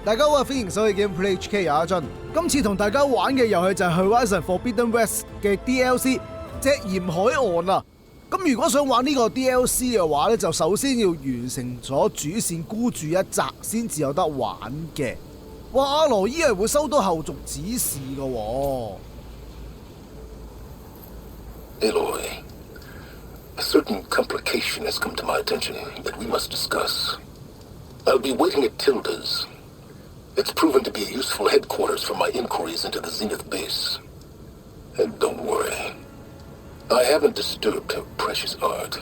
大家好，歡迎收睇 Gameplay HK 阿俊。今次同大家玩嘅遊戲就係 Horizon Forbidden West 嘅 DLC 隻鹽海岸啊。咁如果想玩呢個 DLC 嘅話咧，就首先要完成咗主線孤注一擲先至有得玩嘅。哇！阿羅伊係會收到後續指示嘅喎。Aloy, a certain complication has come to my attention that we must discuss. I'll be waiting at Tilda's. It's proven to be a useful headquarters for my inquiries into the Zenith base. And don't worry, I haven't disturbed her precious art.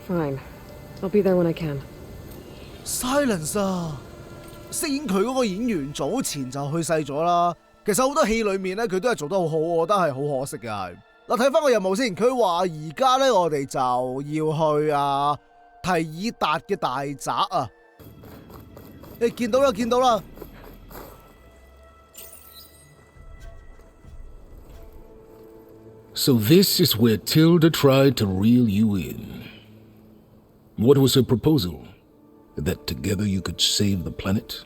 Fine. I'll be there when I can. Silence 啊！飾演佢嗰個演員早前就去世咗啦。其實好多戲裏面咧，佢都係做得好好，我覺得係好可惜嘅係。嗱，睇翻個任務先，佢話而家咧我哋就要去提爾達嘅大宅啊！你見到啦，見到啦。So this is where Tilda tried to reel you in. What was her proposal? That together you could save the planet,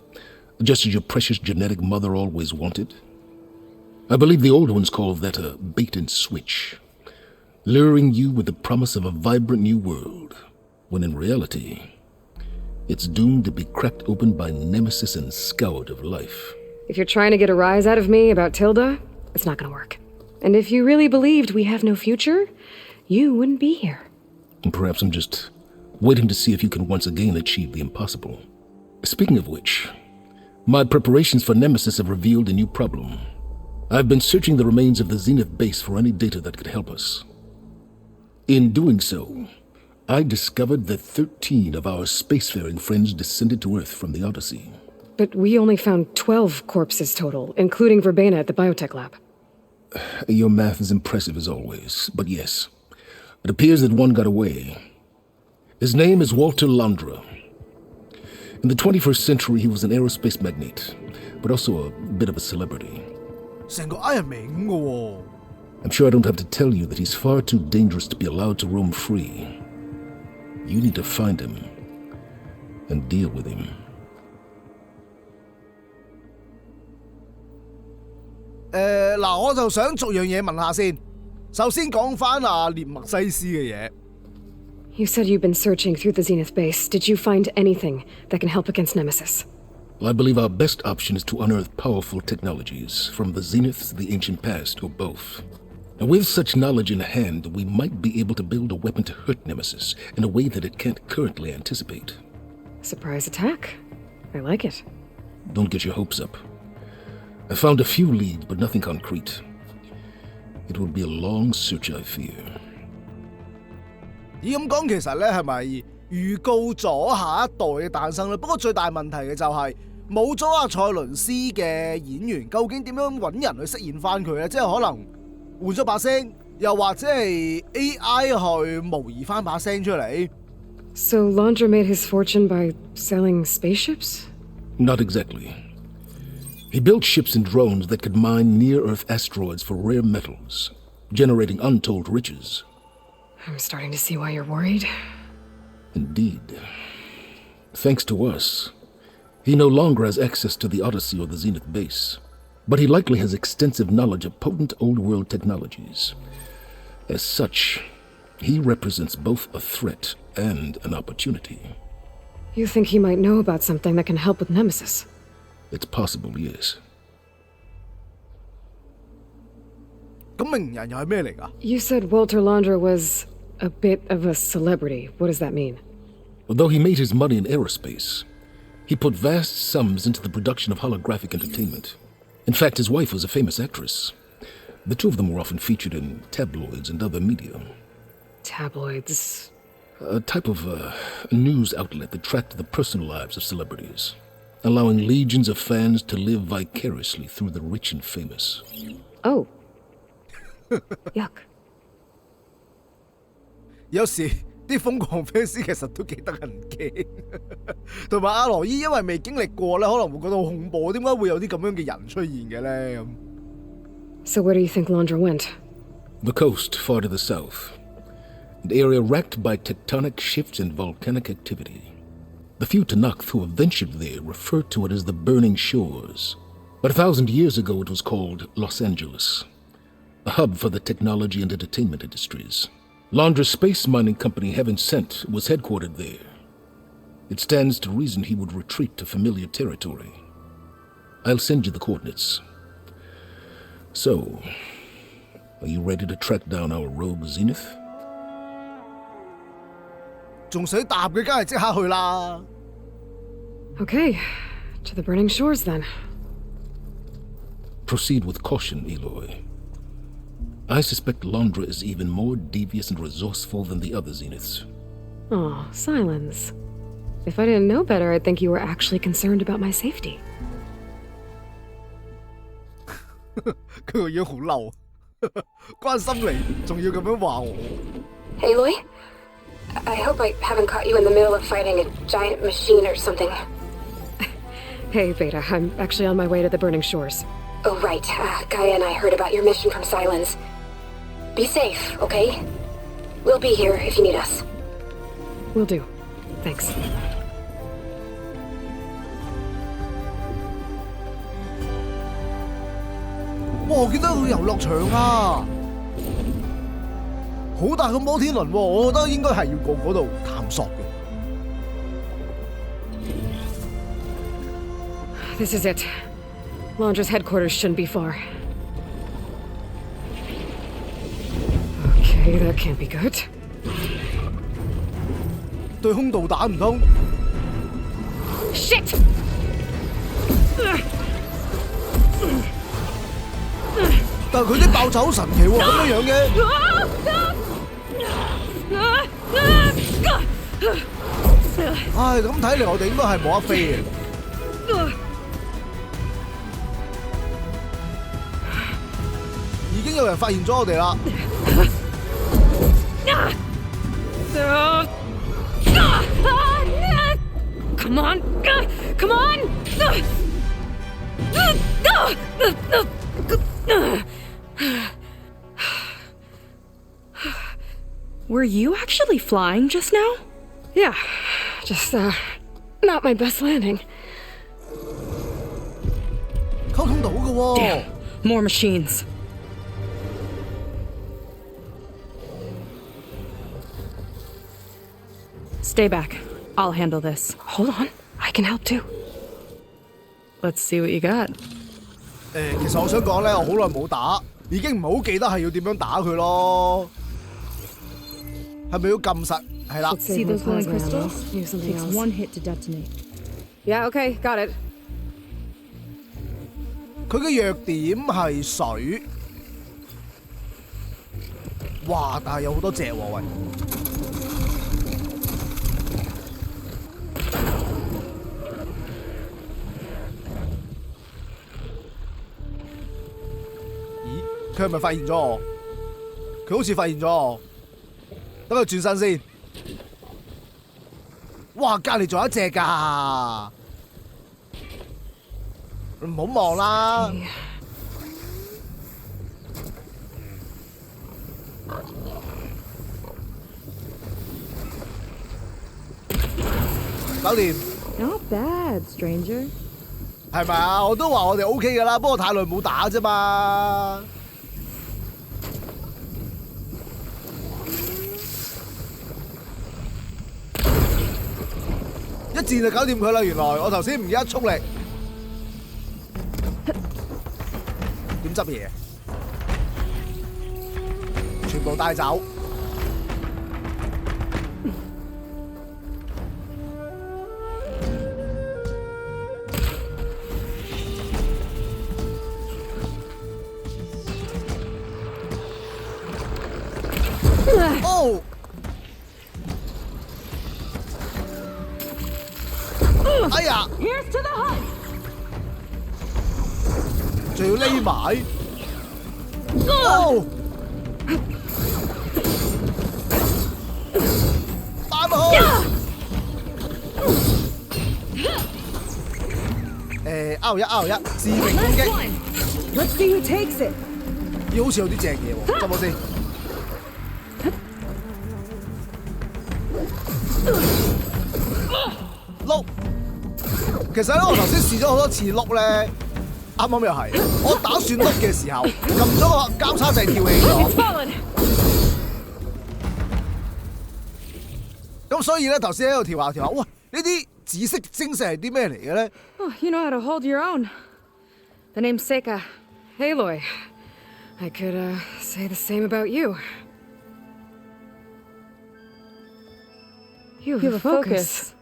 just as your precious genetic mother always wanted? I believe the old ones call that a bait and switch, luring you with the promise of a vibrant new world, when in reality, it's doomed to be cracked open by nemesis and scoured of life. If you're trying to get a rise out of me about Tilda, it's not gonna work. And if you really believed we have no future, you wouldn't be here. And perhaps I'm just waiting to see if you can once again achieve the impossible. Speaking of which, my preparations for Nemesis have revealed a new problem. I've been searching the remains of the Zenith base for any data that could help us. In doing so, I discovered that 13 of our spacefaring friends descended to Earth from the Odyssey. But we only found 12 corpses total, including Verbena at the biotech lab. Your math is impressive as always, but yes, it appears that one got away. His name is Walter Landra. In the 21st century, he was an aerospace magnate, but also a bit of a celebrity. 成個 Iron Man 嘅喎。I'm sure I don't have to tell you that he's far too dangerous to be allowed to roam free. You need to find him and deal with him. 嗱，我就想逐樣嘢問下先。首先講翻列墨西斯嘅嘢。You said you've been searching through the Zenith base. Did you find anything that can help against Nemesis? I believe our best option is to unearth powerful technologies from the Zenith, the ancient past, or both. And with such knowledge in hand, we might be able to build a weapon to hurt Nemesis in a way that it can't currently anticipate. Surprise attack. I like it. Don't get your hopes up. I found a few leads, but nothing concrete. It will be a long search, I fear. 咦，咁講其實咧係咪預告咗下一代嘅誕生咧？不過最大問題嘅就係冇咗阿塞倫斯嘅演員，究竟點樣揾人去飾演翻佢咧？即係可能換咗把聲，又或者係 AI 去模擬翻把聲出嚟。So Landra made his fortune by selling spaceships? Not exactly. He built ships and drones that could mine near-Earth asteroids for rare metals, generating untold riches. I'm starting to see why you're worried. Indeed. Thanks to us, he no longer has access to the Odyssey or the Zenith base, but he likely has extensive knowledge of potent old-world technologies. As such, he represents both a threat and an opportunity. You think he might know about something that can help with Nemesis? It's possible, yes. 咁名人又係咩嚟㗎？ You said Walter Landra was a bit of a celebrity. What does that mean? Although he made his money in aerospace, he put vast sums into the production of holographic entertainment. In fact, his wife was a famous actress. The two of them were often featured in tabloids and other media. Tabloids? A type of news outlet that tracked the personal lives of celebrities, allowing legions of fans to live vicariously through the rich and famous. Oh. Yuck. 有時啲瘋狂 fans 其實都幾得人驚，同埋阿羅伊因為未經歷過咧，可能會覺得好恐怖。點解會有啲咁樣嘅人出現嘅咧？咁 So where do you think Landra went? The coast, far to the south. an area racked by tectonic shifts and volcanic activity. The few Tanakh who have ventured there refer to it as the Burning Shores, but 1,000 years ago it was called Los Angeles, a hub for the technology and entertainment industries. Londra's space mining company Heaven Sent was headquartered there. It stands to reason he would retreat to familiar territory. I'll send you the coordinates. So, are you ready to track down our rogue Zenith? 仲使答嘅，梗係即刻去啦。Okay, to the burning shores then. Proceed with caution, Eloy. I suspect Londra is even more devious and resourceful than the other Zeniths. Oh, Silence. If I didn't know better, I'd think you were actually concerned about my safety. 佢個樣好嬲，關心你，仲要咁樣話我。Aloy? I hope I haven't caught you in the middle of fighting a giant machine or something. Hey, Beta, I'm actually on my way to the burning shores. Oh, right. Gaia and I heard about your mission from Silence. Be safe, okay? We'll be here if you need us. Will do. Thanks. 哇！我見到個遊樂場啊，好大個摩天輪喎，我覺得應該係要過嗰度探索嘅。This is it. Londra's headquarters shouldn't be far. Okay, that can't be good. 對空導彈唔通？ Shit! 但係佢啲爆炸好神奇喎，咁樣嘅。唉，咁睇嚟我哋應該係冇得飛嘅。已經有人發現咗我哋啦。Come on! Come on! Were you actually flying just now? Yeah, just, not my best landing. 溝通到嘅喎。Damn, more machines. Stay back. I'll handle this. Hold on, I can help too. Let's see what you got. 其實我想講咧，我好耐冇打，已經唔係好記得係要點樣打佢咯。係咪要撳實？係啦。See those glowing crystals? Use something Takes else. one hit to detonate. Yeah, okay, got it. 佢嘅弱點係水。哇！但係有好多隻喎，喂。佢係咪發現咗我？佢好似發現咗我。等佢轉身先。哇！隔離仲有一隻㗎，唔好望啦。搞掂。Not bad, stranger. 係咪啊？我都話我哋 OK 㗎啦，不過太耐冇打啫嘛。一箭就搞掂佢啦！原來我頭先唔記得速力，點執嘢？全部帶走。哦！哎呀！仲要匿埋。哦！打埋去。R1 致命攻擊。Let's see who takes it. 咦，好似有啲正嘢喎，執我先。碌。其實咧，我頭先試咗好多次碌咧，啱啱又係。我打算碌嘅時候，撳咗個交叉掣跳起咗。咁所以咧，頭先喺度調下，哇！呢啲紫色晶石係啲咩嚟嘅咧？ Oh, you know how to hold your own. The name's Seika. Aloy. I could, say the same about you. You have a focus.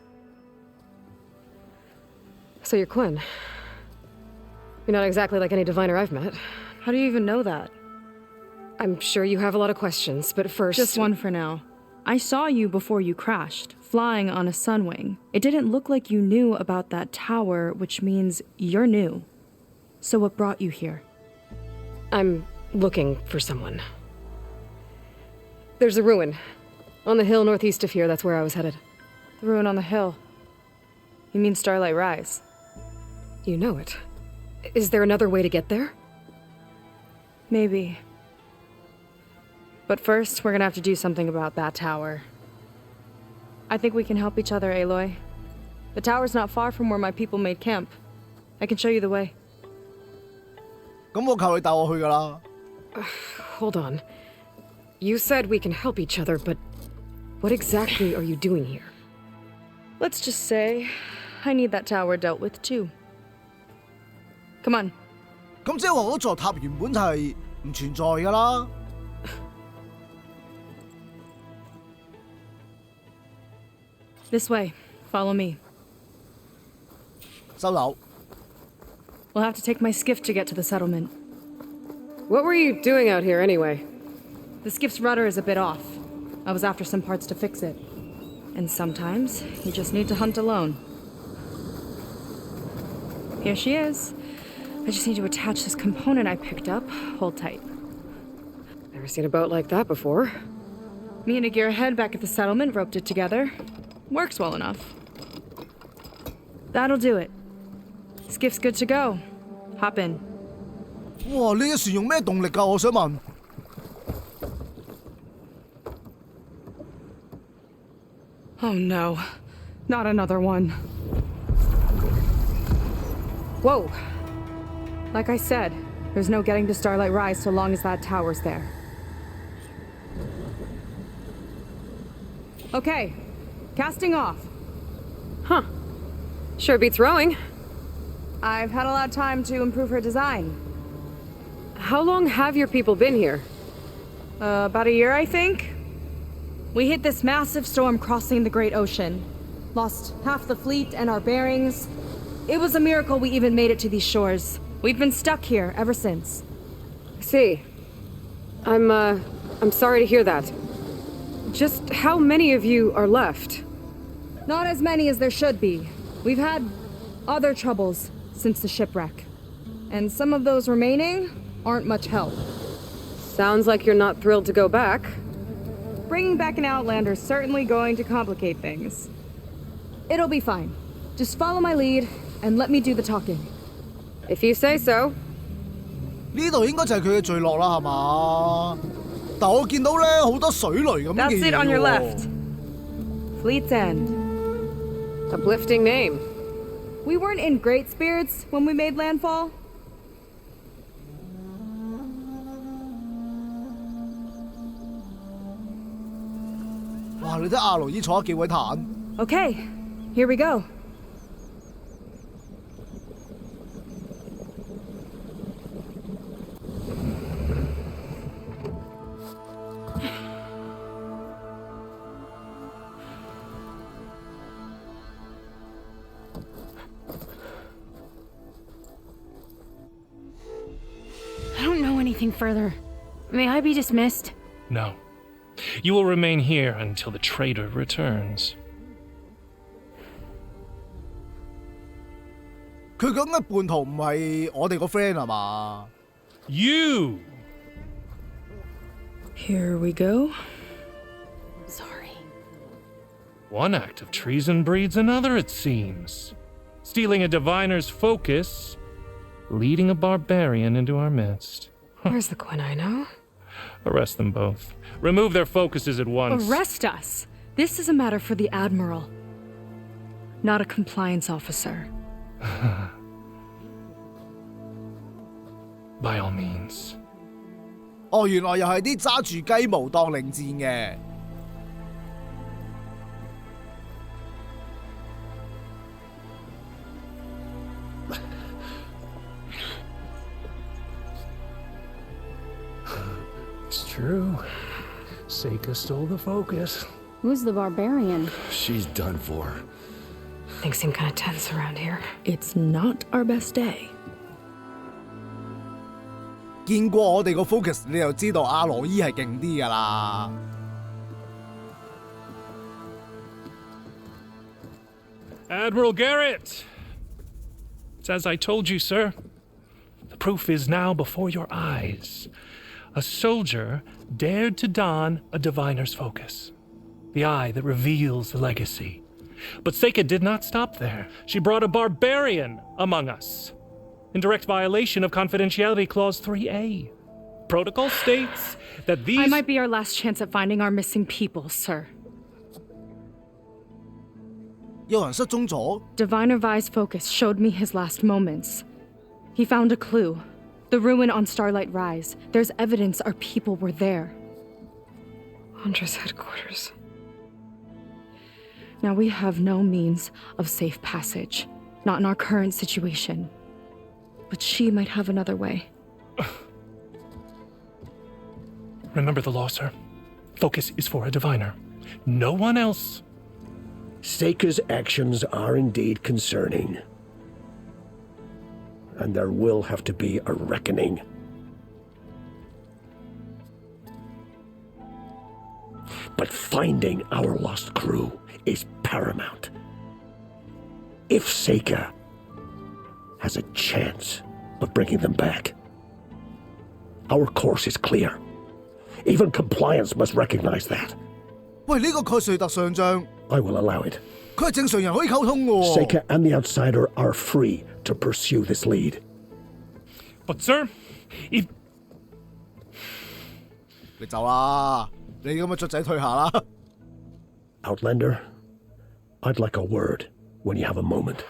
So you're Quinn. You're not exactly like any diviner I've met. How do you even know that? I'm sure you have a lot of questions, but first... Just one for now. I saw you before you crashed, flying on a sunwing. It didn't look like you knew about that tower, which means you're new. So what brought you here? I'm looking for someone. There's a ruin. On the hill northeast of here, that's where I was headed. The ruin on the hill. You mean Starlight Rise? You know it. Is there another way to get there? Maybe. But first, we're gonna have to do something about that tower. I think we can help each other, Aloy. The tower's not far from where my people made camp. I can show you the way. 咁我求你帶我去㗎啦。Hold on. You said we can help each other, but what exactly are you doing here? Let's just say, I need that tower dealt with too. Come on. 咁即係話嗰座塔原本就係唔存在㗎啦。This way. Follow me. 收樓。We'll have to take my skiff to get to the settlement. What were you doing out here anyway? The skiff's rudder is a bit off. I was after some parts to fix it. And sometimes, you just need to hunt alone. Here she is. I just need to attach this component I picked up. Hold tight. Never seen a boat like that before. Me and a gearhead back at the settlement roped it together. Works well enough. That'll do it. Skiff's good to go. Hop in. 哇！呢隻船用咩動力㗎？我想問。Oh no. Not another one. Whoa. Like I said, there's no getting to Starlight Rise so long as that tower's there. Okay. Casting off. Huh. Sure beats rowing. I've had a lot of time to improve her design. How long have your people been here? About a year, I think. We hit this massive storm crossing the Great Ocean. Lost half the fleet and our bearings. It was a miracle we even made it to these shores. We've been stuck here ever since. See. I'm sorry to hear that. Just how many of you are left? Not as many as there should be. We've had other troubles since the shipwreck. And some of those remaining aren't much help. Sounds like you're not thrilled to go back. Bringing back an Outlander's certainly going to complicate things. It'll be fine. Just follow my lead and let me do the talking. If you say so. 呢度應該就係佢嘅墜落啦，係嘛？但我見到咧好多水雷咁嘅 That's 嘢 it on your 喎 left. Fleet's End. Uplifting name. We weren't in great spirits when we made landfall. 哇！你睇阿羅伊坐得幾鬼彈。Okay, here we go. I don't know anything further. May I be dismissed? No. You will remain here until the trader returns. 佢講嘅叛徒唔係我哋個 friend 係嘛？ You! Here we go. Sorry. One act of treason breeds another, it seems. Stealing a diviner's focus, leading a barbarian into our midst. Where's the Quinn I know? Arrest them both. Remove their focuses at once. Arrest us? This is a matter for the Admiral, not a compliance officer. By all means. 哦，原來又係啲揸住雞毛當令箭嘅。It's true. Seika stole the focus. Who's the barbarian? She's done for. Things seem kind of tense around here. It's not our best day. 見過我哋個 focus， 你就知道阿羅伊係勁啲㗎啦。Admiral Garrett! It's as I told you, sir. The proof is now before your eyes. A soldier dared to don a diviner's focus, the eye that reveals the legacy. But Seika did not stop there. She brought a barbarian among us, in direct violation of Confidentiality Clause 3A. Protocol states that these... I might be our last chance at finding our missing people, sir. 有人失蹤咗？ Diviner Vi's focus showed me his last moments. He found a clue. The ruin on Starlight Rise. There's evidence our people were there. Hunter's headquarters. Now we have no means of safe passage. Not in our current situation. But she might have another way. Remember the law, sir. Focus is for a diviner. No one else. Seika's actions are indeed concerning. And there will have to be a reckoning. But finding our lost crew is paramount. If Seika has a chance of bringing them back, our course is clear. Even compliance must recognize that. 喂，呢個蓋瑞特上將， I will allow it. 佢係正常人可以溝通嘅喎。 Seika and the outsider are free to pursue this lead. But, sir, if... 你走啦！你咁嘅雀仔退下啦。 Outlander, I'd like a word when you have a moment.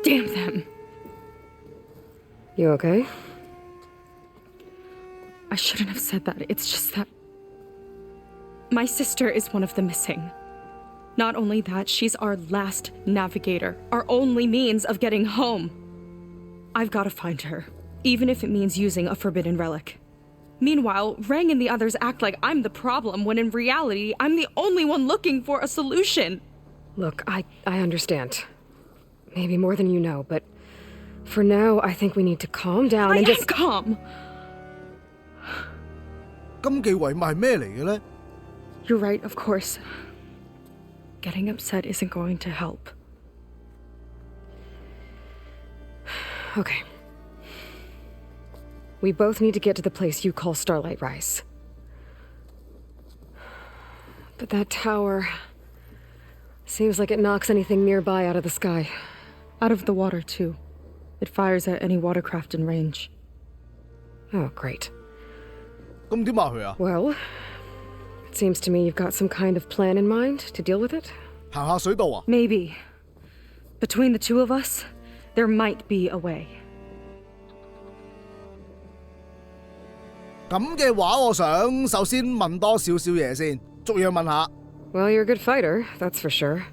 Damn them! You okay? I shouldn't have said that. It's just that... my sister is one of the missing. Not only that, she's our last navigator. Our only means of getting home. I've got to find her. Even if it means using a forbidden relic. Meanwhile, Rang and the others act like I'm the problem, when in reality, I'm the only one looking for a solution. Look, I understand. Maybe more than you know, but for now, I think we need to calm down and just... calm! 金記遺物係咩嚟嘅咧？ You're right, of course. Getting upset isn't going to help. Okay. We both need to get to the place you call Starlight Rise. But that tower... seems like it knocks anything nearby out of the sky. Out of the water, too. It fires at any watercraft in range. Oh, great. 咁點話佢啊？ Well, it seems to me you've got some kind of plan in mind to deal with it. 行下水道啊？ Maybe. Between the two of us, there might be a way. 咁嘅話，我想首先問多少少嘢先，逐樣問下。 Well, you're a good fighter, that's for sure.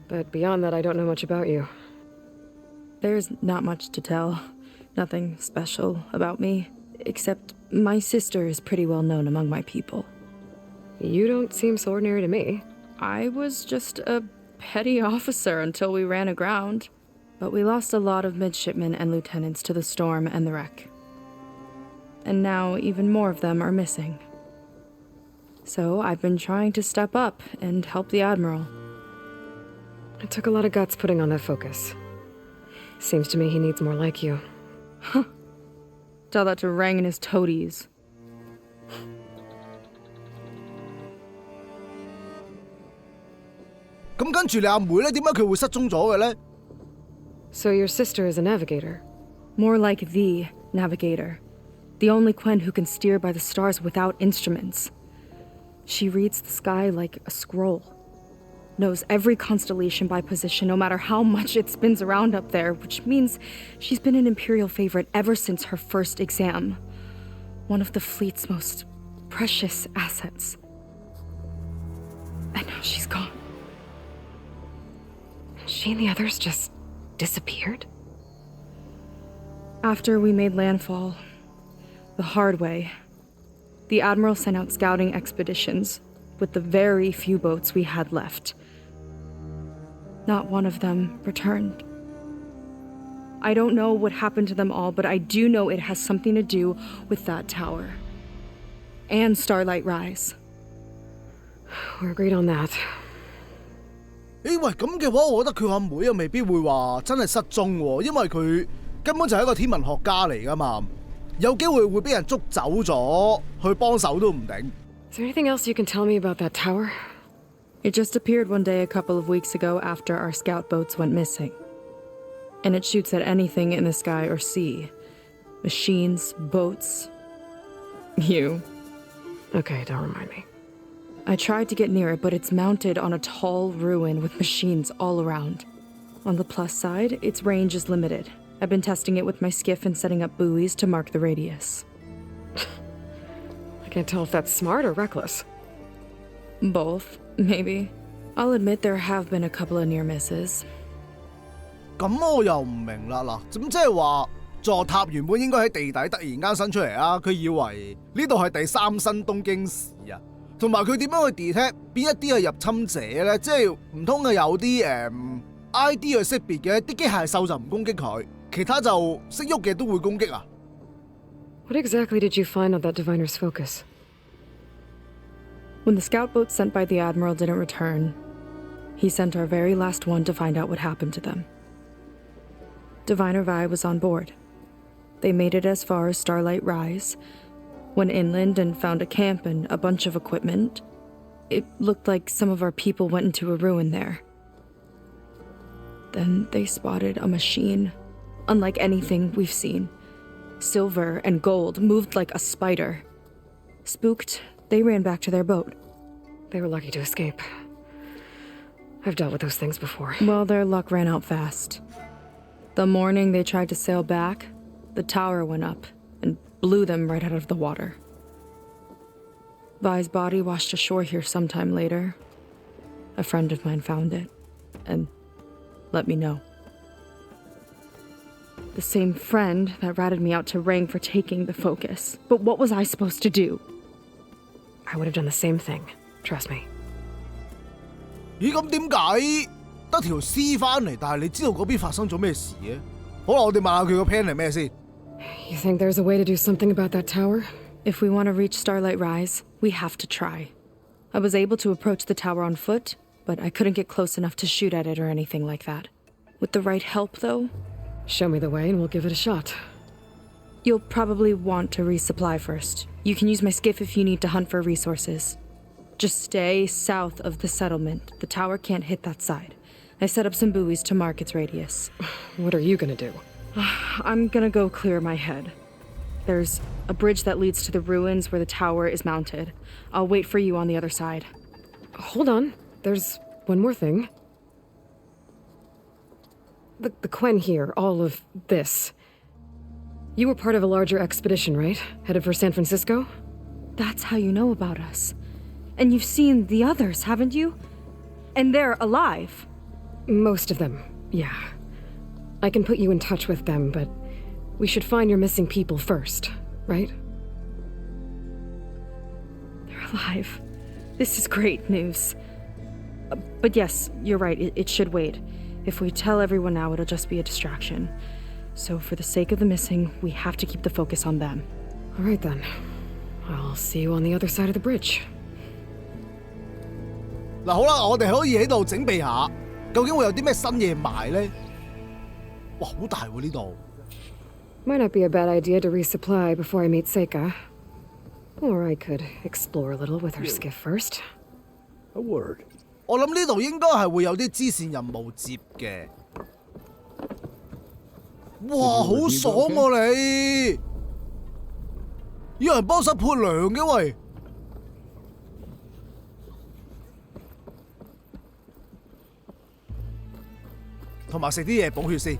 But beyond that, I don't know much about you. There's not much to tell. Nothing special about me. Except my sister is pretty well known among my people. You don't seem so ordinary to me. I was just a petty officer until we ran aground. But we lost a lot of midshipmen and lieutenants to the storm and the wreck. And now even more of them are missing. So I've been trying to step up and help the Admiral. It took a lot of guts putting on that focus. Seems to me he needs more like you. Tell that to Rang and his toadies. 咁跟住你阿妹咧，點解佢會失蹤咗嘅咧？ So your sister is a navigator? More like the navigator. The only Quen who can steer by the stars without instruments. She reads the sky like a scroll. Knows every constellation by position, no matter how much it spins around up there, which means she's been an Imperial favorite ever since her first exam. One of the fleet's most precious assets. And now she's gone. She and the others just disappeared? After we made landfall, the hard way, the Admiral sent out scouting expeditions with the very few boats we had left. Not one of them returned. I don't know what happened to them all, but I do know it has something to do with that tower. And Starlight Rise. We're agreed on that. 喂，咁嘅話，我覺得佢阿妹又未必會話真係失蹤喎，因為佢根本就係一個天文學家嚟噶嘛，有機會會俾人捉走咗，去幫手都唔定。Is there anything else you can tell me about that tower? It just appeared one day a couple of weeks ago after our scout boats went missing. And it shoots at anything in the sky or sea. Machines, boats. You. Okay, don't remind me. I tried to get near it, but it's mounted on a tall ruin with machines all around. On the plus side, its range is limited. I've been testing it with my skiff and setting up buoys to mark the radius. I can't tell if that's smart or reckless. Both, maybe. I'll admit there have been a couple of near misses. 咁我又唔明啦嗱，咁即係話座塔原本應該喺地底突然間伸出嚟啊，佢以為呢度係第三新東京市啊，同埋佢點樣去 detect 邊一啲係入侵者咧？即係唔通係有啲ID 去識別嘅，啲機械獸就唔攻擊佢，其他就識喐嘅都會攻擊啊？ What exactly did you find on that diviner's focus? When the scout boat sent by the Admiral didn't return, he sent our very last one to find out what happened to them. Diviner Vi was on board. They made it as far as Starlight Rise, went inland and found a camp and a bunch of equipment. It looked like some of our people went into a ruin there. Then they spotted a machine, unlike anything we've seen. Silver and gold, moved like a spider. Spooked, they ran back to their boat. They were lucky to escape. I've dealt with those things before. Well, their luck ran out fast. The morning they tried to sail back, the tower went up and blew them right out of the water. Vi's body washed ashore here sometime later. A friend of mine found it and let me know. The same friend that ratted me out to Rang for taking the focus. But what was I supposed to do? I would have done the same thing. Trust me. 咦，咁點解得條屍翻嚟，但係你知道嗰邊發生咗咩事嘅？好啦，我哋問下佢個 plan 係咩先。You think there's a way to do something about that tower? If we want to reach Starlight Rise, we have to try. I was able to approach the tower on foot, but I couldn't get close enough to shoot at it or anything like that. With the right help, though... Show me the way and we'll give it a shot. You'll probably want to resupply first. You can use my skiff if you need to hunt for resources. Just stay south of the settlement. The tower can't hit that side. I set up some buoys to mark its radius. What are you gonna do? I'm gonna go clear my head. There's a bridge that leads to the ruins where the tower is mounted. I'll wait for you on the other side. Hold on. There's one more thing. The Quen here, all of this. You were part of a larger expedition, right? Headed for San Francisco? That's how you know about us. And you've seen the others, haven't you? And they're alive. Most of them, yeah. I can put you in touch with them, but we should find your missing people first, right? They're alive. This is great news. But yes, you're right, it should wait. If we tell everyone now, it'll just be a distraction. So for the sake of the missing, we have to keep the focus on them. All right then. I'll see you on the other side of the bridge. 嗱好啦，我哋可以喺度整備下，究竟會有啲咩新嘢賣咧？哇，好大喎呢度！ Might not be a bad idea to resupply before I meet Seika. Or I could explore a little with her skiff first. A word. 我諗呢度應該係會有啲支線任務接嘅。哇，好爽喎你！有人幫手潑涼嘅喂。同埋食啲嘢補血先。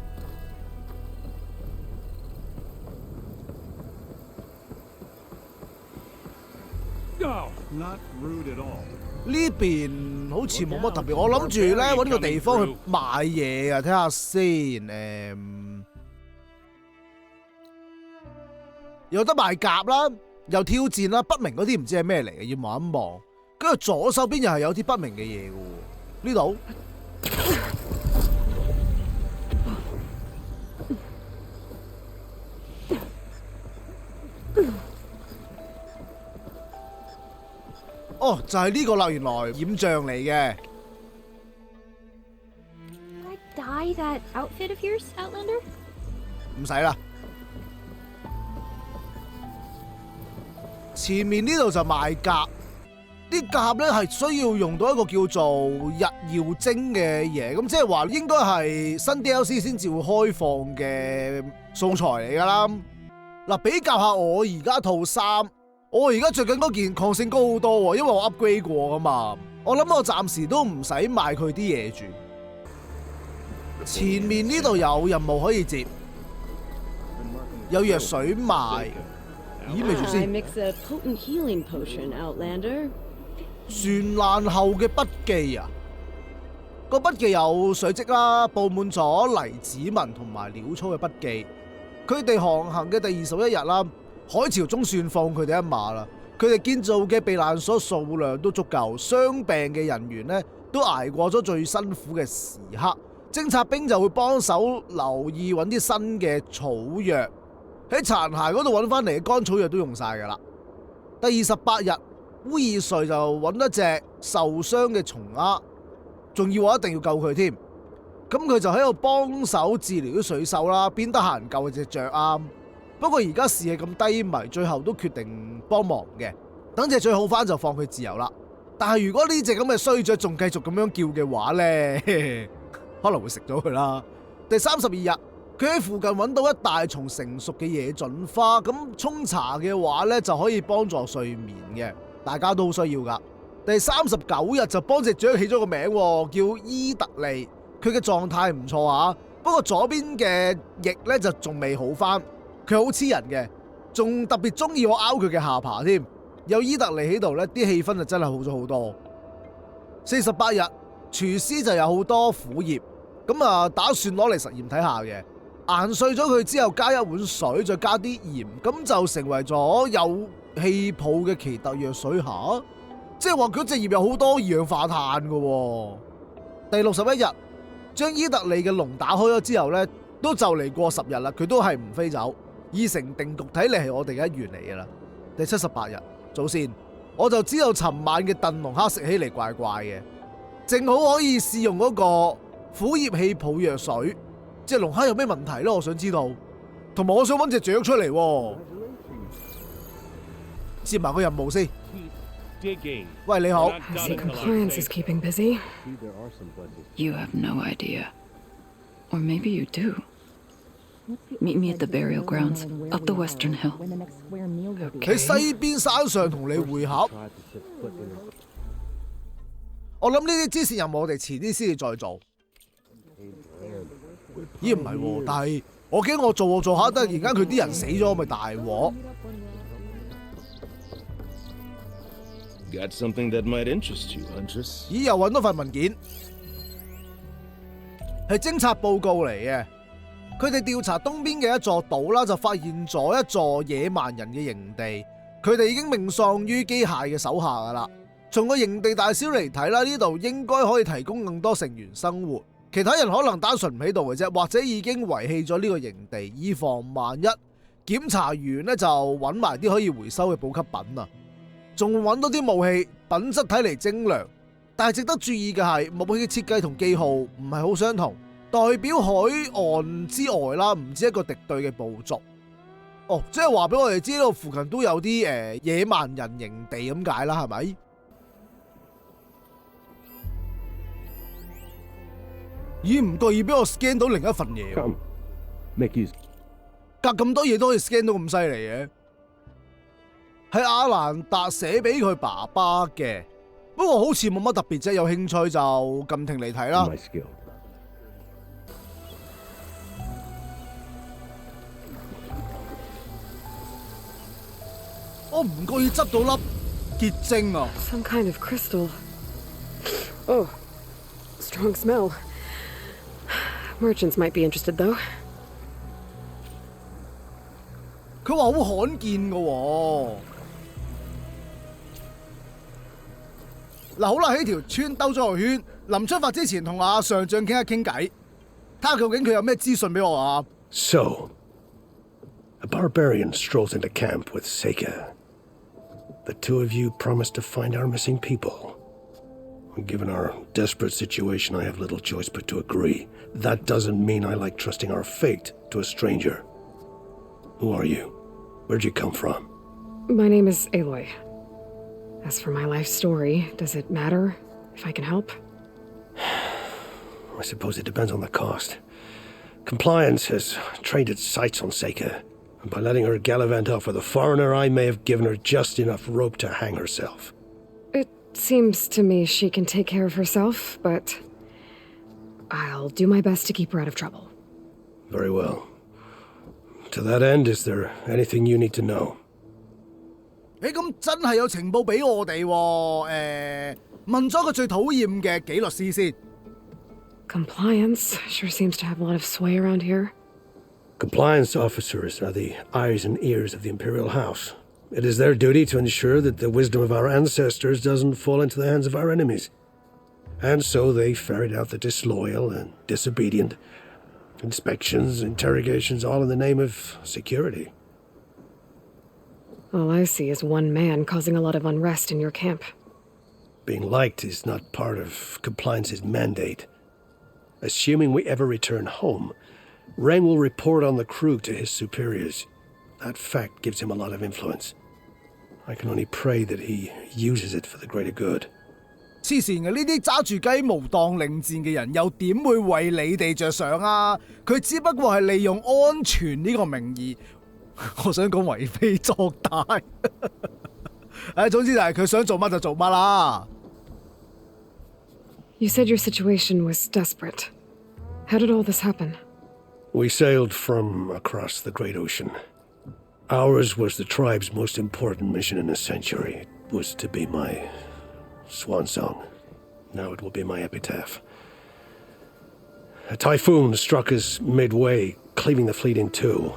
呢邊好似冇乜特別，我諗住咧搵個地方去買嘢啊，睇下先。有得賣甲啦，有挑戰啦，不明嗰啲唔知係咩嚟嘅，要望一望。跟住左手邊又係有啲不明嘅嘢嘅喎，呢度。哦，就係呢個啦，原來染像嚟嘅。Did I dye that outfit of yours, Outlander? 唔使啦。前面呢度就賣甲，啲甲咧係需要用到一個叫做日耀晶嘅嘢，咁即係話應該係新 DLC 先至會開放嘅素材嚟㗎啦。嗱，比較下我而家套衫。我而家着緊嗰件抗性高好多喎，因為我 upgrade 過噶嘛。我諗我暫時都唔使買佢啲嘢住。前面呢度有任務可以接，有藥水賣。咦，咪住先。船難後嘅筆記啊，個筆記有水跡啦，佈滿咗泥指紋同埋潦草嘅筆記。佢哋航行嘅第21日啦。海潮中算放佢哋一馬啦，佢哋建造嘅避難所數量都足夠，傷病嘅人員呢都捱過咗最辛苦嘅時刻。偵察兵就會幫手留意揾啲新嘅草藥，喺殘骸嗰度揾翻嚟嘅乾草藥都用晒㗎啦。第28日，烏爾瑞就揾一隻受傷嘅蟲鴉，仲要我一定要救佢添。咁佢就喺度幫手治療啲水獸啦，邊得閒救隻雀啊？不過而家視野咁低迷，最後都決定幫忙嘅。等隻雀好翻就放佢自由啦。但係如果呢隻咁嘅衰雀仲繼續咁樣叫嘅話呢，可能會食咗佢啦。第32日，佢喺附近揾到一大叢成熟嘅野菌花，咁沖茶嘅話呢就可以幫助睡眠嘅，大家都好需要噶。第39日就幫隻雀起咗個名，叫伊特利，佢嘅狀態唔錯啊。不過左邊嘅翼呢就仲未好翻。佢好黐人嘅，仲特別中意我拗佢嘅下巴添。有伊特利喺度呢，啲氣氛就真係好咗好多。48日，廚師就有好多苦葉，咁啊打算攞嚟實驗睇下嘅。研碎咗佢之後，加一碗水，再加啲鹽，咁就成為咗有氣泡嘅奇特藥水下。即係話佢隻葉有好多二氧化碳㗎。第61日，將伊特利嘅籠打開咗之後呢，都就嚟過10日啦，佢都係唔飛走。已成定局，睇嚟係我哋嘅一員嚟噶啦。第78日早先，我就知道尋晚嘅燉龍蝦食起嚟怪怪嘅，正好可以試用嗰個苦葉氣泡藥水。隻龍蝦有咩問題咧？我想知道。同埋我想搵隻雀出嚟，接埋個任務先。喂，你好。I see compliance is keeping busy. You have no idea. Or maybe you do. Meet me at the burial grounds, up the western hill. 喺西邊山上同你會合。我諗呢啲支線任務我哋遲啲先至再做。咦，唔係喎，但係我驚我做下，突然間佢啲人死咗，咪大鑊。Got something that might interest you, Huntress. 咦，又揾到份文件，係偵察報告嚟嘅。佢哋調查東邊嘅一座島啦，就發現咗一座野蠻人嘅營地。佢哋已經命喪於機械嘅手下噶啦。從個營地大小嚟睇啦，呢度應該可以提供更多成員生活。其他人可能單純唔喺度嘅啫，或者已經遺棄咗呢個營地，以防萬一。檢查完呢，就揾埋啲可以回收嘅補給品啊，仲揾到啲武器，品質睇嚟精良。但係值得注意嘅係，武器嘅設計同記號唔係好相同。代表海岸之外啦，唔止一個敵對嘅部族。哦，即係話俾我哋知道附近都有啲野蠻人營地咁解啦，係咪？咦，唔覺意俾我 scan 到另一份嘢喎。 Come, make use. 隔咁多嘢都可以 scan 到咁犀利嘅，係阿蘭達寫俾佢爸爸嘅，不過好似冇乜特別啫。有興趣就撳停嚟睇啦。 My skill. 我唔覺意執到粒結晶啊！ Some kind of crystal. Oh, strong smell. Merchants might be interested, though. 佢話好罕見㗎喎。嗱，好啦，喺條村兜咗個圈，臨出發之前同阿上將傾一傾偈，睇下究竟佢有咩資訊俾我啊。 So, a barbarian strolls into camp with Seika. The two of you promised to find our missing people. Given our desperate situation, I have little choice but to agree. That doesn't mean I like trusting our fate to a stranger. Who are you? Where'd you come from? My name is Aloy. As for my life story, does it matter if I can help? I suppose it depends on the cost. Compliance has trained its sights on Seika, and by letting her gallivant off with a foreigner, I may have given her just enough rope to hang herself. It seems to me she can take care of herself, but I'll do my best to keep her out of trouble. Very well. To that end, is there anything you need to know? 咁真係有情報俾我哋喎。問咗個最討厭嘅紀律師先。 Compliance sure seems to have a lot of sway around here. Compliance officers are the eyes and ears of the Imperial House. It is their duty to ensure that the wisdom of our ancestors doesn't fall into the hands of our enemies. And so they ferret out the disloyal and disobedient. Inspections, interrogations, all in the name of security. All I see is one man causing a lot of unrest in your camp. Being liked is not part of Compliance's mandate. Assuming we ever return home, Ren will report on the crew to his superiors. That fact gives him a lot of influence. I can only pray that he uses it for the greater good. 黐線嘅，呢啲揸住雞毛當令箭嘅人，又點會為你哋着想啊？佢只不過係利用安全呢個名義，我想講為非作歹。總之就係佢想做乜就做乜啦。You said your situation was desperate. How did all this happen? We sailed from across the great ocean. Ours was the tribe's most important mission in a century. It was to be my swan song. Now it will be my epitaph. A typhoon struck us midway, cleaving the fleet in two.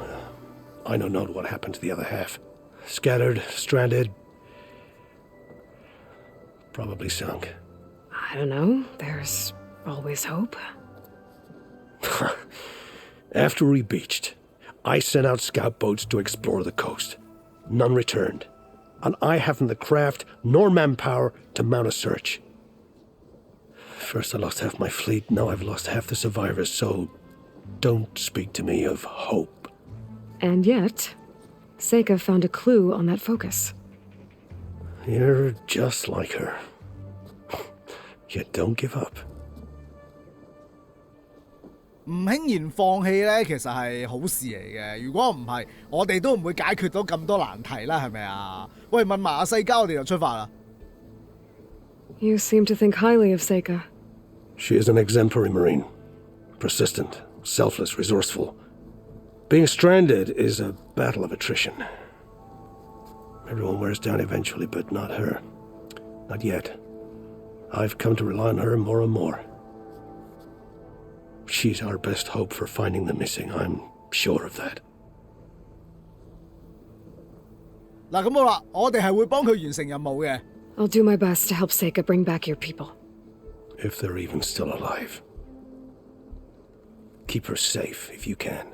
I know not what happened to the other half. Scattered, stranded, probably sunk. I don't know. There's always hope. After we beached, I sent out scout boats to explore the coast. None returned. And I haven't the craft nor manpower to mount a search. First I lost half my fleet, now I've lost half the survivors, so don't speak to me of hope. And yet, Seika found a clue on that focus. You're just like her. Yet don't give up. 唔輕言放棄咧，其實係好事嚟嘅。如果唔係，我哋都唔會解決到咁多難題啦，係咪啊？喂，問埋阿世交，我哋就出發啦。You seem to think highly of Seika. She is an exemplary Marine. Persistent, selfless, resourceful. Being stranded is a battle of attrition. Everyone wears down eventually, but not her. Not yet. I've come to rely on her more and more. She's our best hope for finding the missing. I'm sure of that. 嗱，咁好啦，我哋係會幫佢完成任務嘅。I'll do my best to help Seika bring back your people. If they're even still alive. Keep her safe if you can.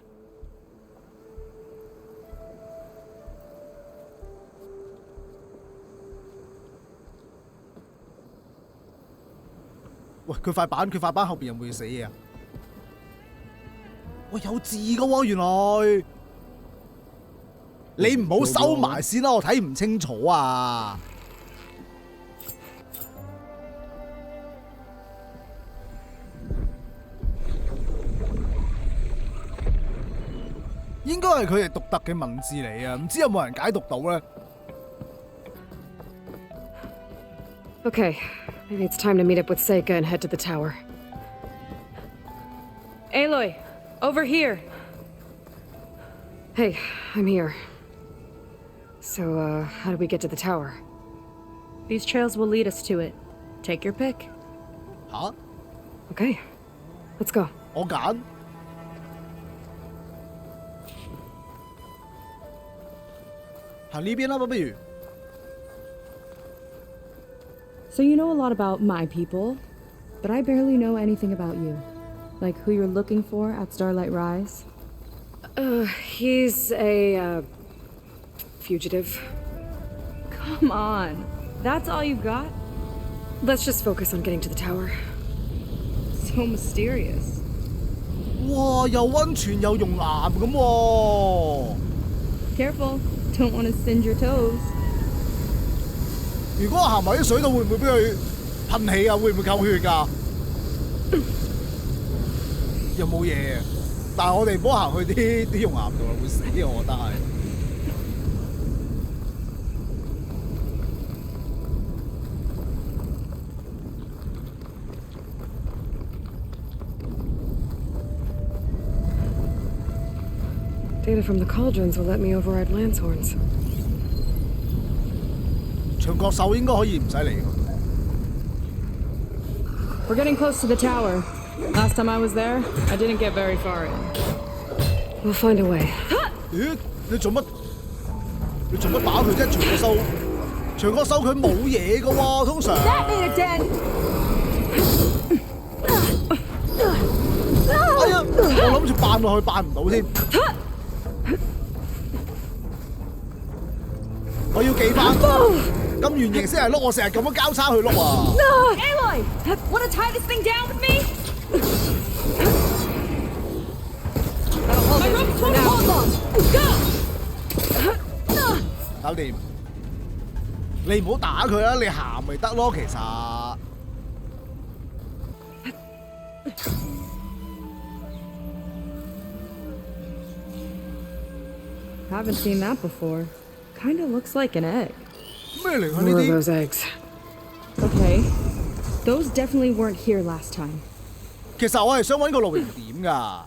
喂，佢塊板後邊有冇要死嘢啊？喂，有字㗎喎，原來。你唔好收埋先啦，我睇唔清楚啊！應該係佢哋獨特嘅文字嚟啊，唔知有冇人解讀到咧 Okay, maybe it's time to meet up with Seika and head to the tower. Aloy, over here. Hey, I'm here. So, how do we get to the tower? These trails will lead us to it. Take your pick. 吓？ Okay, let's go. 我揀。行呢邊啦，不如。 So you know a lot about my people, but I barely know anything about you. Like who you're looking for at Starlight Rise? He's a, fugitive. Come on. That's all you got? Let's just focus on getting to the tower. So mysterious. 哇！又溫泉又熔岩咁喎。 Careful. Don't want to singe your toes. 如果我行埋啲水度，會唔會俾佢噴氣啊？會唔會扣血㗎？又冇嘢，但係我哋唔好行去啲熔岩度啦，會死啊！我覺得係。Data from the cauldrons will let me override lance horns. 長角獸應該可以唔使嚟㗎。 We're getting close to the tower. Last time I was there, I didn't get very far in. We'll find a way. 咦？你做乜？你做乜打佢啫？長角獸佢冇嘢㗎喎，通常。That made it dead! 哎呀！我諗住扮落去，扮唔到添。我要記翻。咁圓形先係碌，我成日咁樣交叉去碌啊！ Aloy! Wanna tie this thing down with me? My ropes won't hold long! Go! 搞掂。你唔好打佢啦，你行咪得咯，其實。 Haven't seen that before. Kinda looks like an egg. 咩嚟㗎 More 呢 of 啲？ those eggs. Okay. Those definitely weren't here last time. 其實我係想揾個露營點㗎。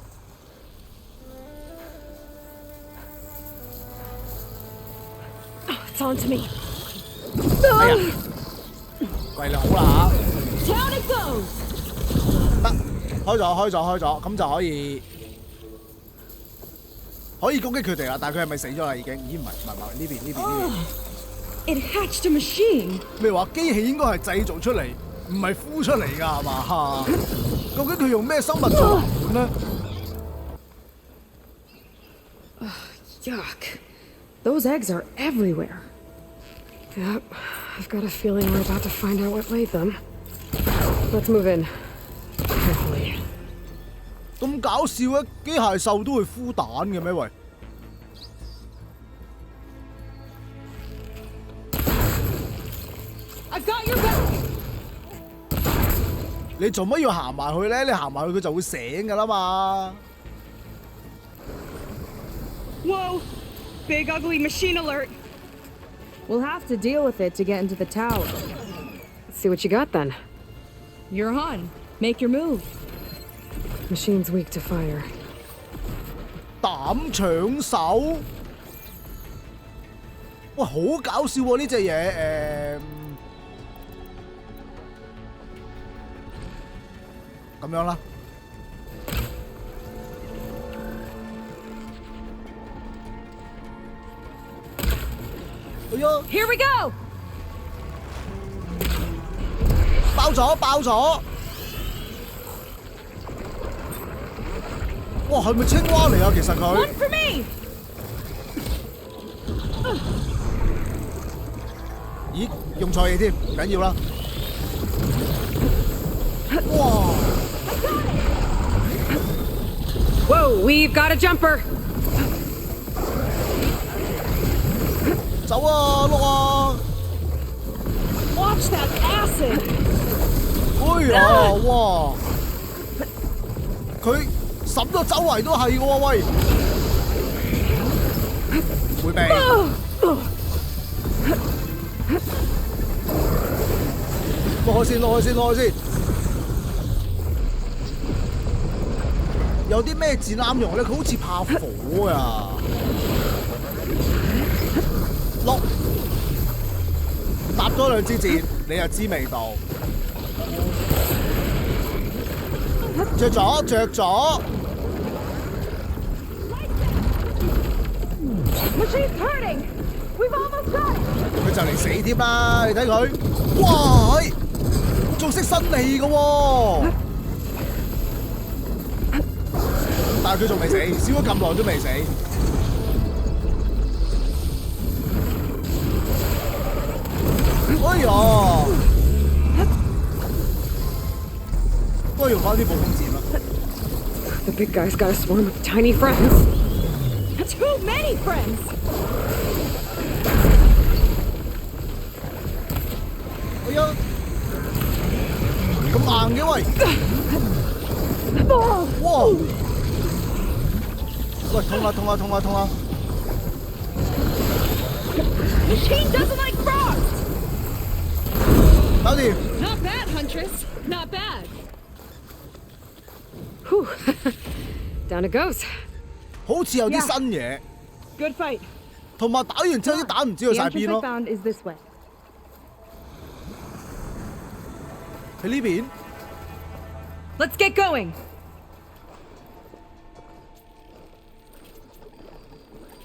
It's on to me. 哎呀，喂你好啦 Down it goes! 嚇，得，開咗，咁就可以攻擊佢哋啦。但係佢係咪死咗啦已經？咦唔係，呢邊。 It hatched a machine! 咩話？機器應該係製造出嚟，唔係孵出嚟㗎係嘛？究竟佢用咩生物做藍本呢？ Yuck. Those eggs are everywhere. Yep, I've got a feeling we're about to find out what laid them. Let's move in. Carefully. 咁搞笑嘅機械獸都會孵蛋嘅咩？喂！ I've got your back! 你做乜要行埋去咧？你行埋去佢就會醒㗎啦嘛！ Whoa! Big ugly machine alert! We'll have to deal with it to get into the tower. Let's see what you got then. You're on. Make your move. Machine's weak to fire. 膽搶手，哇，好搞笑喎！呢隻嘢咁樣啦。哎呀！ Here we go! 爆咗！哇，係咪青蛙嚟啊？其實佢。One for me! 咦，用錯嘢添，唔緊要啦。哇！ Whoa, we've got a jumper! 走啊，碌啊！ Watch that acid! 哎呀，哇！佢滲到周圍都係嘅喎，喂！回避。落去先，落去先，落去先。有啲咩箭啱用咧？佢好似怕火呀。落，搭多兩支箭，你就知味道。着咗，着咗。Machine's hurting. We've almost got it. 佢就嚟死添啦！你睇佢，哇！仲識伸脷嘅喎，但係佢仲未死，燒咗咁耐都未死。哎呀！都係用翻啲暴風箭啦。The big guy's got a swarm of tiny friends. Too many friends. 哎呀！咁硬嘅喂！哇！喂，痛啊痛啊痛啊痛啊！ Machine doesn't like frost. 搞掂。 Not bad, Huntress. Not bad. Whew. Down it goes. 好似有啲新嘢， Good fight. 同埋打完之後啲蛋唔知去 The 晒 entrance 邊 I 咯。 found is this way. 喺呢邊。 Let's get going.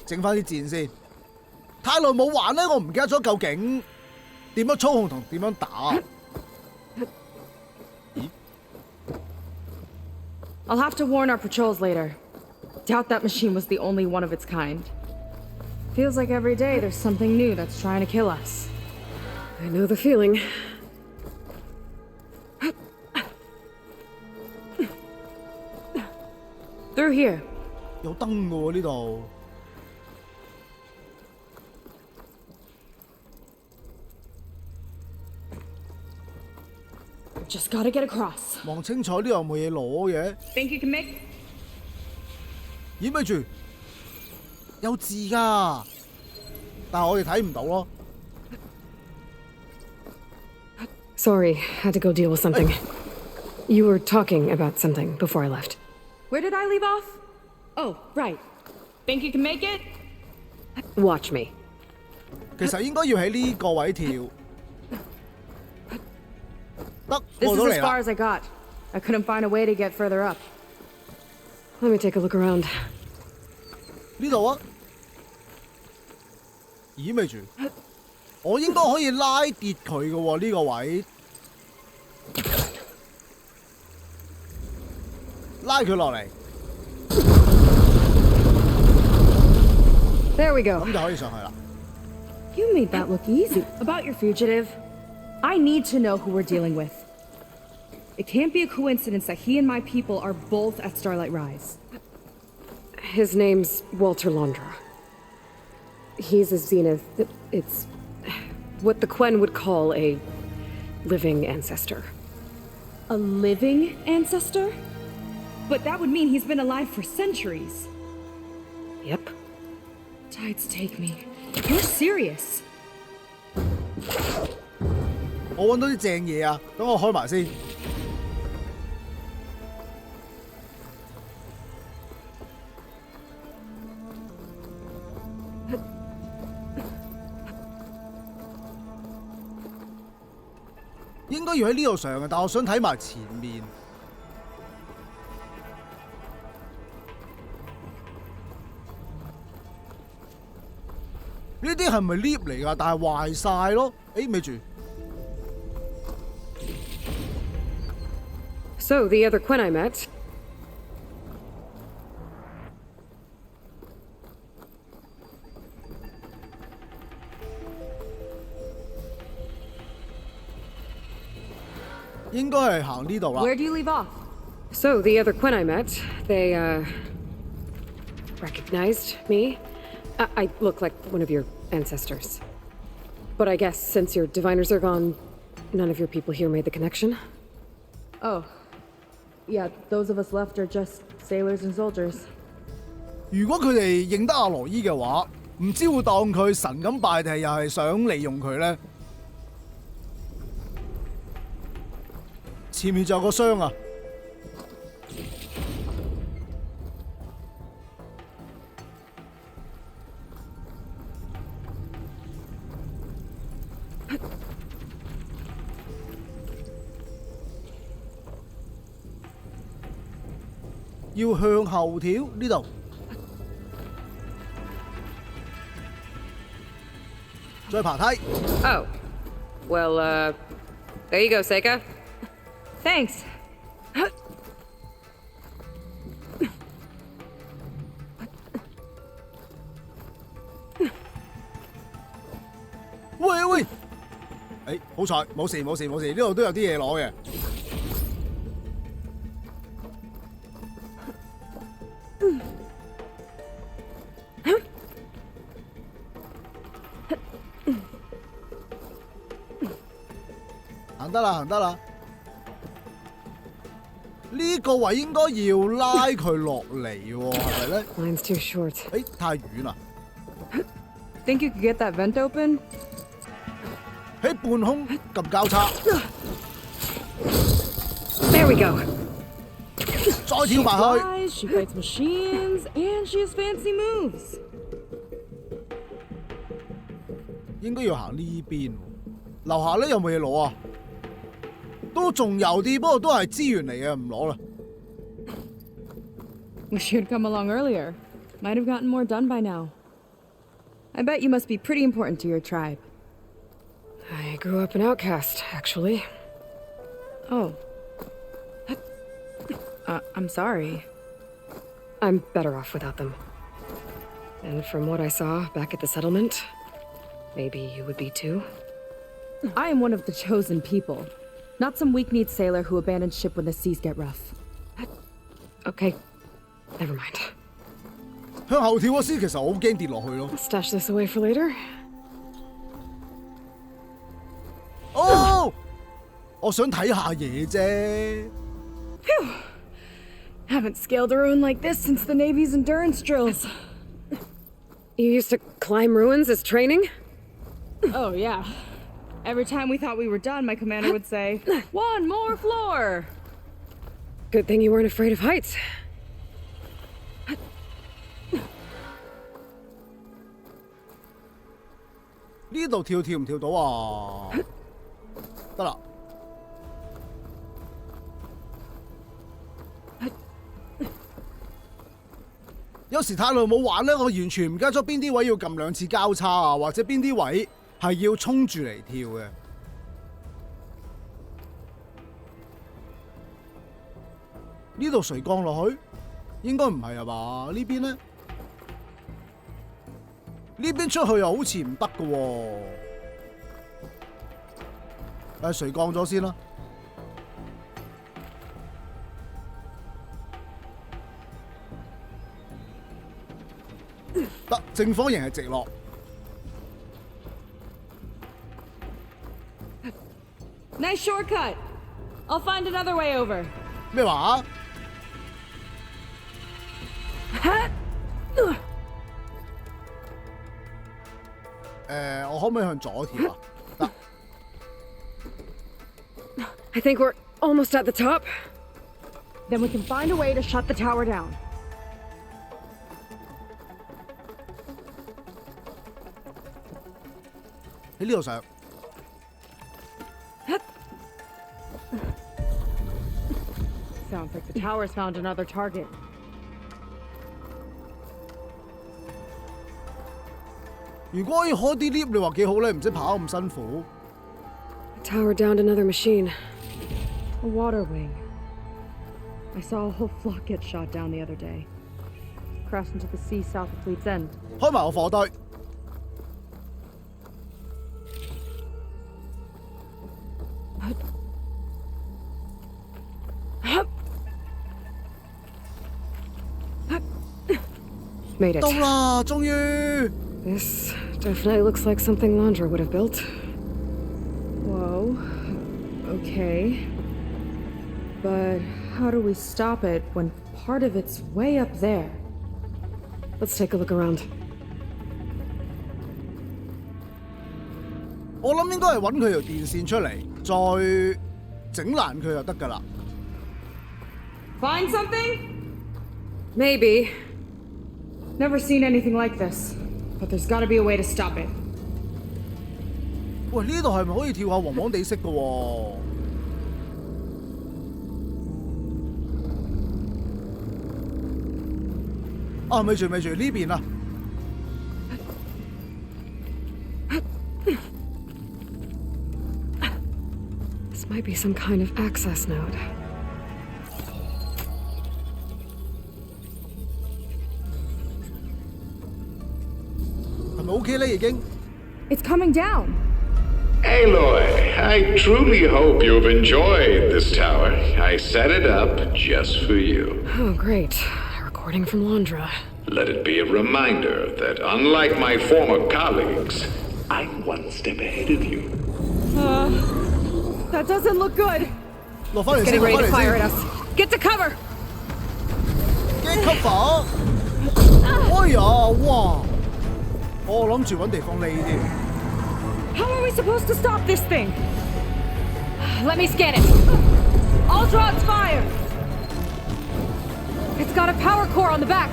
整翻啲箭先。太耐冇玩咧，我唔記得咗究竟點樣操控同點樣打。 I'll have to warn our patrols later. Doubt that machine was the only one of its kind. Feels like every day there's something new that's trying to kill us. I know the feeling. Through here. 有燈嘅喎呢度。 Just gotta get across. 望清楚呢度有冇嘢攞嘅？ Think you can make? 咦咪住，有字㗎，但係我哋睇唔到咯。 Sorry, had to go deal with something. You were talking about something before I left. Where did I leave off? Oh, right. Think you can make it? Watch me. 其實應該要喺呢個位跳。得， This 過 is 到 as 嚟 far 啦。 as I got. I couldn't find a way to get further up. Let me take a look around. 呢度啊？咦咪住，我應該可以拉跌佢嘅喎呢個位。 拉佢落嚟， There we go. 咁就可以上去啦。 You made that look easy. About your fugitive, I need to know who we're dealing with. It can't be a coincidence that he and my people are both at Starlight Rise. His name's Walter Londra. He's a Zenith. It's what the Quen would call a living ancestor. A living ancestor? But that would mean he's been alive for centuries. Yep. Tides take me. You're serious. 我揾到啲正嘢啊，等我開埋先。應該要喺呢度上嘅，但我想睇埋前面。呢啲係咪 lift 嚟㗎？但係壞晒咯。誒，咪住。 So, the other Quen I met. Where Where do you leave off? So, the other Quen I met, they, recognized me. I look like one of your ancestors. But I guess since your diviners are gone, none of your people here made the connection? Oh. Yeah, those of us left are just sailors and soldiers. 如果佢哋認得阿羅伊嘅話，唔知會當佢神咁拜定係又係想利用佢咧？前面仲有個箱啊！要向後跳呢度，再爬梯。Oh. Well, there you go, Seika. Thanks. 喂喂，好彩冇事冇事冇事，呢度都有啲嘢攞嘅。行得啦，行得啦。呢個位應該要拉佢落嚟喎，係咪咧？ Line's too short. 太遠啦。 Think you could get that vent open? 喺半空撳交叉， There we go. 再跳埋去。 Flies, she fights machines, and she has fancy moves. 應該要行呢邊。樓下咧有冇嘢攞啊？都仲有啲，不過都係資源嚟嘅，唔攞啦。 Wish you'd come along earlier. Might have gotten more done by now. I bet you must be pretty important to your tribe. I grew up an outcast, actually. Oh. I'm sorry. I'm better off without them. And from what I saw back at the settlement, maybe you would be too. I am one of the chosen people, not some weak-kneed sailor who abandoned ship when the seas get rough. Okay, never mind. 向後跳嗰時，其實我好驚跌落去咯。 Stash this away for later. 哦，我想睇下嘢啫。 Phew! Haven't scaled a ruin like this since the Navy's endurance drills. You used to climb ruins as training? Oh, yeah. Every time we thought we were done, my commander would say, "One more floor!" Good thing you weren't afraid of heights. 呢度跳唔跳到啊？得啦。有時太耐冇玩咧，我完全唔記得咗邊啲位要撳2次交叉啊，或者邊啲位係要衝住嚟跳嘅。呢度垂降落去，應該唔係啊嘛？呢邊咧？呢邊出去又好似唔得㗎喎，垂降咗先啦。得，正方形係直落。Nice shortcut. I'll find another way over. 咩話？我可唔可以向左跳啊？得。I think we're almost at the top. Then we can find a way to shut the tower down. 喺呢度上。Sounds like the tower's found another target. 如果可以開啲 lift， 你話幾好咧？唔使跑咁辛苦。Tower downed another machine. A water wing. I saw a whole flock get shot down the other day. Crashed into the sea south of Fleet's End. 開埋個貨堆。Made it. 到啦，終於。 This definitely looks like something Landra would have built. Whoa. Okay. But how do we stop it when part of it's way up there? Let's take a look around. 我諗應該係揾佢條電線出嚟，再整爛佢就得㗎啦。Find something? Maybe. Never seen anything like this, but there's gotta be a way to stop it. 喂，呢度係咪可以跳下黃黃地色嘅喎？啊，咪住呢邊啊！ This might be some kind of access node. 係咪 OK 咧？已經 It's coming down. Aloy, I truly hope you've enjoyed this tower. I set it up just for you. Oh, great. A recording from Londra. Let it be a reminder that unlike my former colleagues, I'm one step ahead of you. That doesn't look good. 落翻嚟先， Getting 落 ready 翻 to 嚟 fire 先 at us. Get to cover! Get cover！ 哎呀，哇！我諗住揾地方匿添。 How are we supposed to stop this thing? Let me scan it. I'll draw its fire. It's got a power core on the back.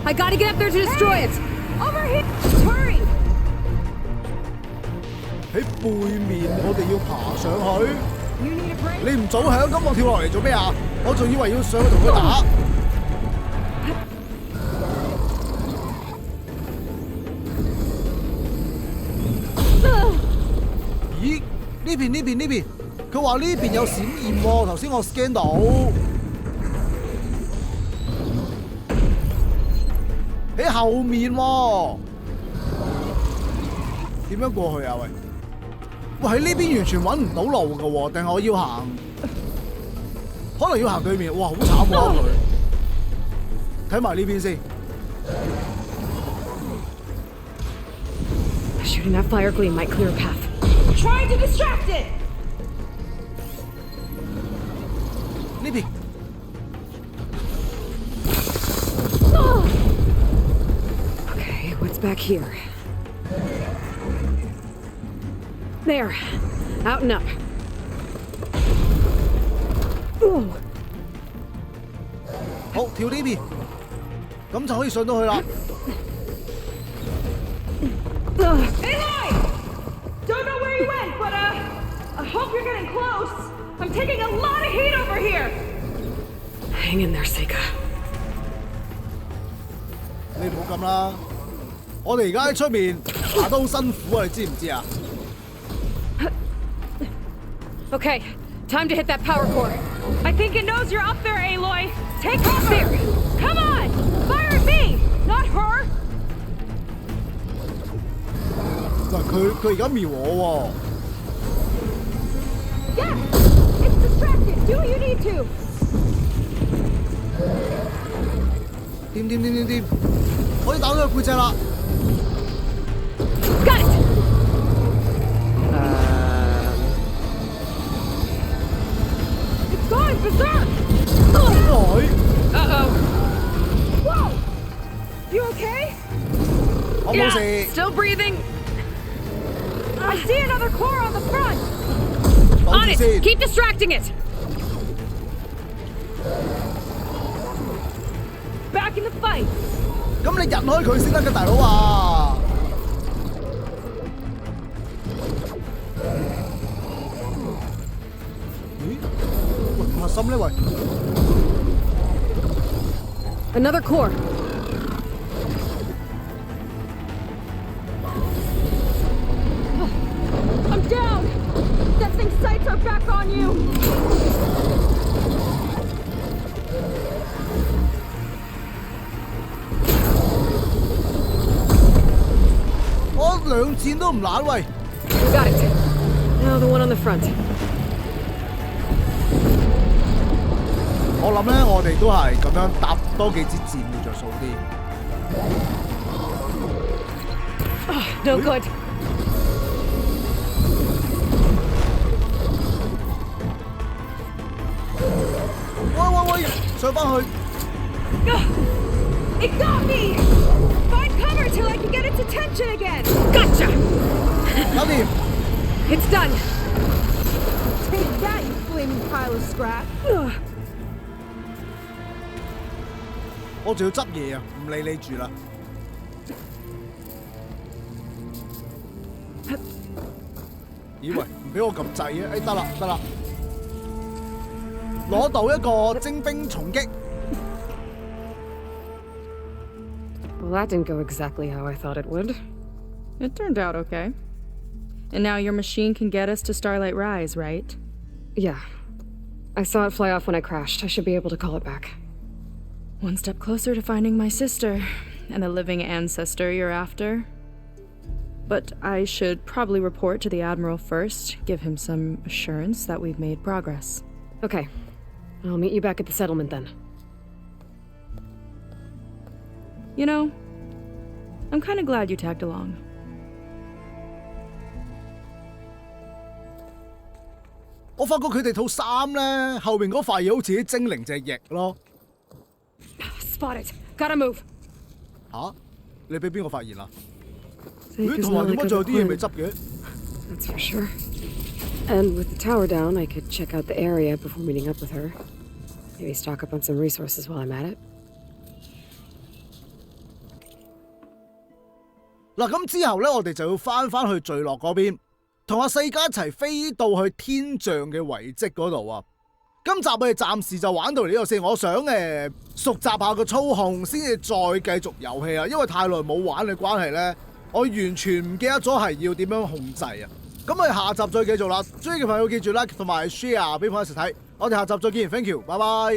I gotta get up there to destroy it. Over here! Hurry! 喺背面，我哋要爬上去。 You need a break? 你唔早響，咁我跳落嚟做咩啊？我仲以為要上去同佢打。咦？呢邊，佢話呢邊有閃焰喎，頭先我 scan 到。喺後面喎，點樣過去啊？喂！喂，喺呢邊完全揾唔到路㗎喎，定係我要行？可能要行對面。哇，好慘喎佢。睇埋呢邊先。Shooting that fire gleam might clear a path. Trying to distract it! 呢邊。Okay, what's back here? There. Out and up. Ooh. 好，跳呢邊，咁就可以上到去啦。Aloy! Don't know where you went, but I hope you're getting close. I'm taking a lot of heat over here. Hang in there, Seika. 你唔好咁啦，我哋而家喺出面爬得好辛苦啊，你知唔知啊？ Okay, time to hit that power core. I think it knows you're up there, Aloy. Take off there. Come on! Fire at me, not her. 嗱，佢而家瞄我喎。Yes! It's distracted. Do what you need to. 掂，可以打到佢背脊啦。Got it! It's gone berserk! Uh-oh. Whoa! You okay? 我冇事。 Still breathing. I see another core on the front. On it! Keep distracting it! Back in the fight. 咁你引開佢先得㗎，大佬啊！咦？喂，核心呢？喂 Another core. I'm down. That thing's sights are back on you. 我兩箭都唔懶喂。Got it. Now the one on the front. 我諗咧，我哋都係咁樣搭多幾支箭會着數啲。No good. 喂，上返去。It got me! Find cover till I can get its attention again! Gotcha! 搞掂。 It's done! Take that, you flaming pile of scrap! 我仲要執嘢啊，唔理你住啦。以為唔俾我撳掣嘅，哎得啦得啦，攞到一個精兵重擊。Well, that didn't go exactly how I thought it would. It turned out okay. And now your machine can get us to Starlight Rise, right? Yeah. I saw it fly off when I crashed. I should be able to call it back. One step closer to finding my sister and the living ancestor you're after. But I should probably report to the Admiral first, give him some assurance that we've made progress. Okay. I'll meet you back at the settlement then. You know, I'm kind of glad you tagged along. 我發覺佢哋套衫咧，後邊嗰塊嘢好似啲精靈隻翼咯。Spot it. Gotta move. 吓？你俾邊個發現啦？ Safe is 同埋 not 點 like 解仲有 I've 啲嘢未 planned. 執嘅？ That's for sure. And with the tower down, I could check out the area before meeting up with her. Maybe stock up on some resources while I'm at it. 嗱，咁之後咧，我哋就要翻去聚落嗰邊，同阿世嘉一齊飛到去天象嘅遺跡嗰度啊！今集我哋暫時就玩到嚟呢度先，我想熟習下個操控，先至再繼續遊戲啊！因為太耐冇玩嘅關係咧，我完全唔記得咗係要點樣控制啊！咁我哋下集再繼續啦，中意嘅朋友記住 like 同埋 share 俾朋友一齊睇，我哋下集再見 ，thank you，拜拜。